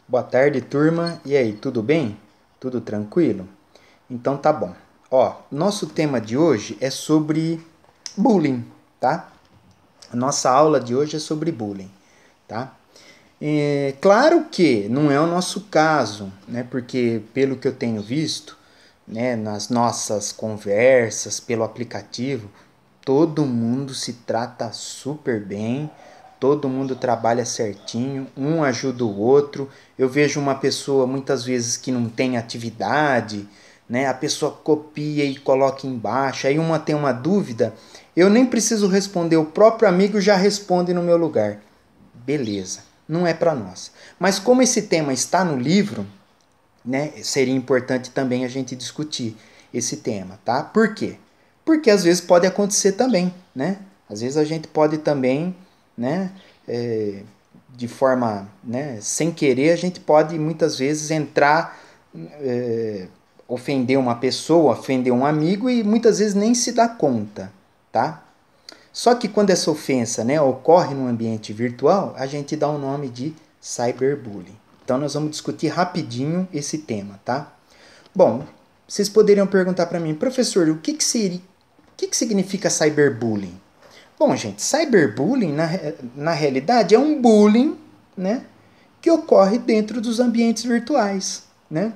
Boa tarde, turma. E aí, tudo bem? Tudo tranquilo? Então tá bom. Ó, nosso tema de hoje é sobre bullying, tá? A nossa aula de hoje é sobre bullying, tá? É, claro que não é o nosso caso, né? Porque pelo que eu tenho visto, né, nas nossas conversas pelo aplicativo, todo mundo se trata super bem, todo mundo trabalha certinho, um ajuda o outro. Eu vejo uma pessoa muitas vezes que não tem atividade, né? A pessoa copia e coloca embaixo, aí uma tem uma dúvida, eu nem preciso responder, o próprio amigo já responde no meu lugar. Beleza, não é para nós. Mas como esse tema está no livro, né, seria importante também a gente discutir esse tema, tá? Por quê? Porque às vezes pode acontecer também, né? Às vezes a gente pode também, né, de forma, né, sem querer, a gente pode muitas vezes entrar, ofender uma pessoa, ofender um amigo e muitas vezes nem se dá conta, tá? Só que quando essa ofensa, né, ocorre no ambiente virtual, a gente dá o nome de cyberbullying. Então nós vamos discutir rapidinho esse tema, tá? Bom, vocês poderiam perguntar para mim, professor, o que significa cyberbullying? Bom, gente, cyberbullying na realidade é um bullying, né, que ocorre dentro dos ambientes virtuais, né?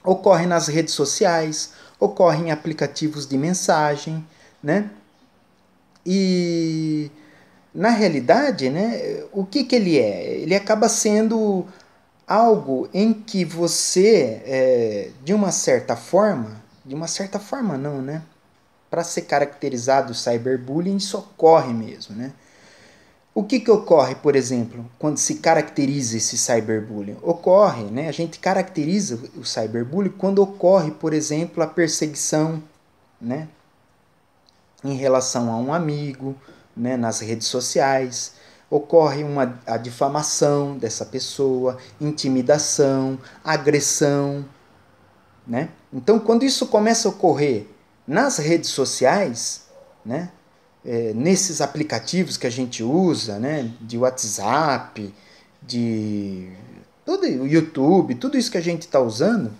Ocorre nas redes sociais, ocorre em aplicativos de mensagem, né? E na realidade, né, o que ele é? Ele acaba sendo algo em que você, de uma certa forma não, né? Para ser caracterizado o cyberbullying, isso ocorre mesmo, né? O que ocorre, por exemplo, quando se caracteriza esse cyberbullying? Ocorre, né? A gente caracteriza o cyberbullying quando ocorre, por exemplo, a perseguição, né? Em relação a um amigo, né, nas redes sociais, ocorre a difamação dessa pessoa, intimidação, agressão, né? Então, quando isso começa a ocorrer nas redes sociais, né, nesses aplicativos que a gente usa, né, de WhatsApp, de todo o YouTube, tudo isso que a gente está usando,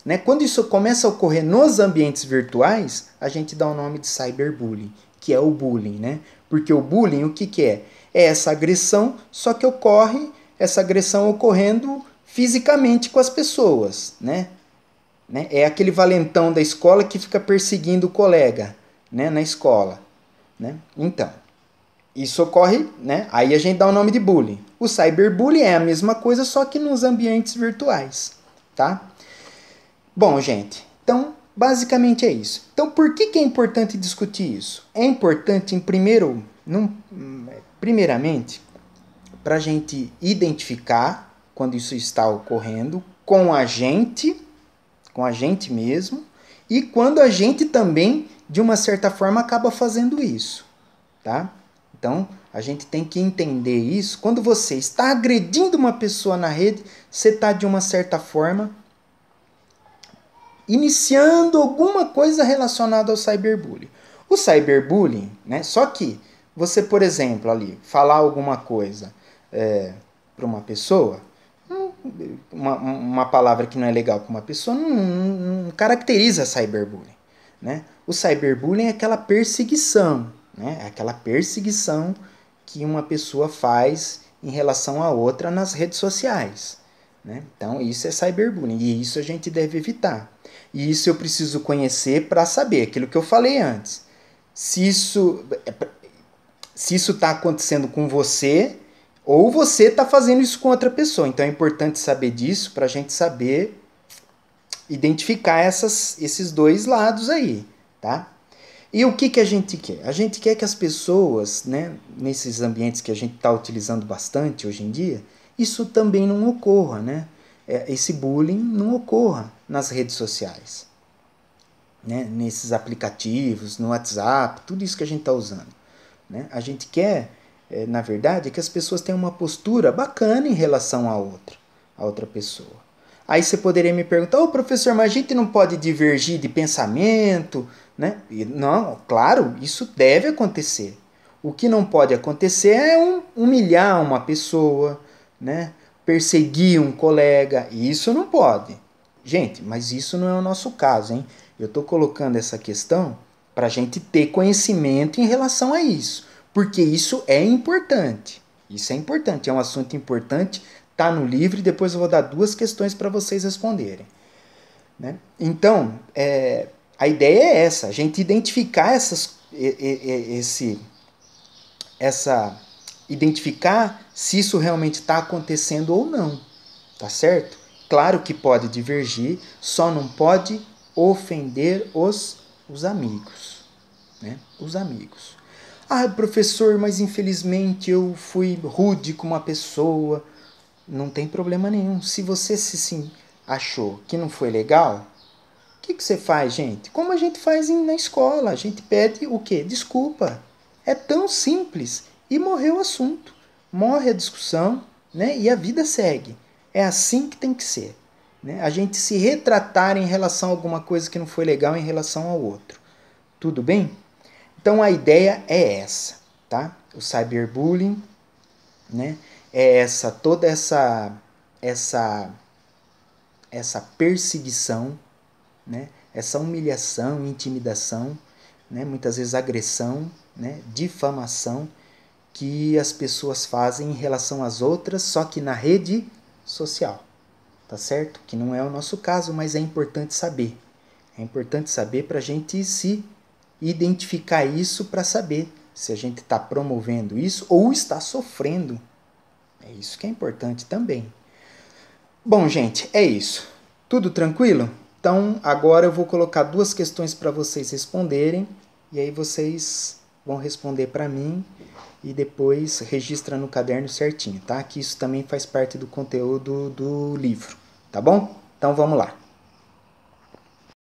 né, quando isso começa a ocorrer nos ambientes virtuais, a gente dá o nome de cyberbullying, que é o bullying, né? Porque o bullying, o que é? É essa agressão, só que ocorre essa agressão ocorrendo fisicamente com as pessoas, né? É aquele valentão da escola que fica perseguindo o colega, né, na escola, né? Então, isso ocorre, né? Aí a gente dá o nome de bullying. O cyberbullying é a mesma coisa, só que nos ambientes virtuais, tá? Bom, gente, então basicamente é isso. Então, por que é importante discutir isso? É importante, primeiramente, para a gente identificar quando isso está ocorrendo com a gente mesmo, e quando a gente também, de uma certa forma, acaba fazendo isso, tá? Então, a gente tem que entender isso. Quando você está agredindo uma pessoa na rede, você está, de uma certa forma, iniciando alguma coisa relacionada ao cyberbullying. O cyberbullying, né? Só que você, por exemplo, ali, falar alguma coisa para uma pessoa, uma palavra que não é legal para uma pessoa, não caracteriza cyberbullying, né? O cyberbullying é aquela perseguição, né? É aquela perseguição que uma pessoa faz em relação a outra nas redes sociais, né? Então, isso é cyberbullying e isso a gente deve evitar. E isso eu preciso conhecer para saber aquilo que eu falei antes. Se isso se isso está acontecendo com você ou você está fazendo isso com outra pessoa. Então é importante saber disso para a gente saber identificar esses dois lados aí, tá? E o que a gente quer? A gente quer que as pessoas, né, nesses ambientes que a gente está utilizando bastante hoje em dia, isso também não ocorra, né? Esse bullying não ocorra nas redes sociais, né? Nesses aplicativos, no WhatsApp, tudo isso que a gente está usando. Né? A gente quer, na verdade, que as pessoas tenham uma postura bacana em relação a outra pessoa. Aí você poderia me perguntar, ô professor, mas a gente não pode divergir de pensamento, né? E, não, claro, isso deve acontecer. O que não pode acontecer é humilhar uma pessoa, né? perseguir um colega, isso não pode. Gente, mas isso não é o nosso caso, hein? Eu estou colocando essa questão para a gente ter conhecimento em relação a isso, porque isso é importante. Isso é importante, é um assunto importante, tá no livro e depois eu vou dar 2 questões para vocês responderem. Né? Então, a ideia é essa, a gente identificar identificar se isso realmente está acontecendo ou não, tá certo? Claro que pode divergir, só não pode ofender os amigos, né? Os amigos. Ah, professor, mas infelizmente eu fui rude com uma pessoa. Não tem problema nenhum. Se você se achou que não foi legal, o que você faz, gente? Como a gente faz na escola, a gente pede o quê? Desculpa. É tão simples. E morreu o assunto. Morre a discussão, né? E a vida segue. É assim que tem que ser. Né? A gente se retratar em relação a alguma coisa que não foi legal em relação ao outro. Tudo bem? Então a ideia é essa, tá? O cyberbullying, né? É toda essa perseguição, né? Essa humilhação, intimidação, né? Muitas vezes agressão, né? Difamação que as pessoas fazem em relação às outras, só que na rede social, tá certo? Que não é o nosso caso, mas é importante saber. É importante saber para a gente se identificar isso, para saber se a gente está promovendo isso ou está sofrendo. É isso que é importante também. Bom, gente, é isso. Tudo tranquilo? Então, agora eu vou colocar 2 questões para vocês responderem e aí vocês vão responder para mim e depois registra no caderno certinho, tá? Que isso também faz parte do conteúdo do livro, tá bom? Então, vamos lá.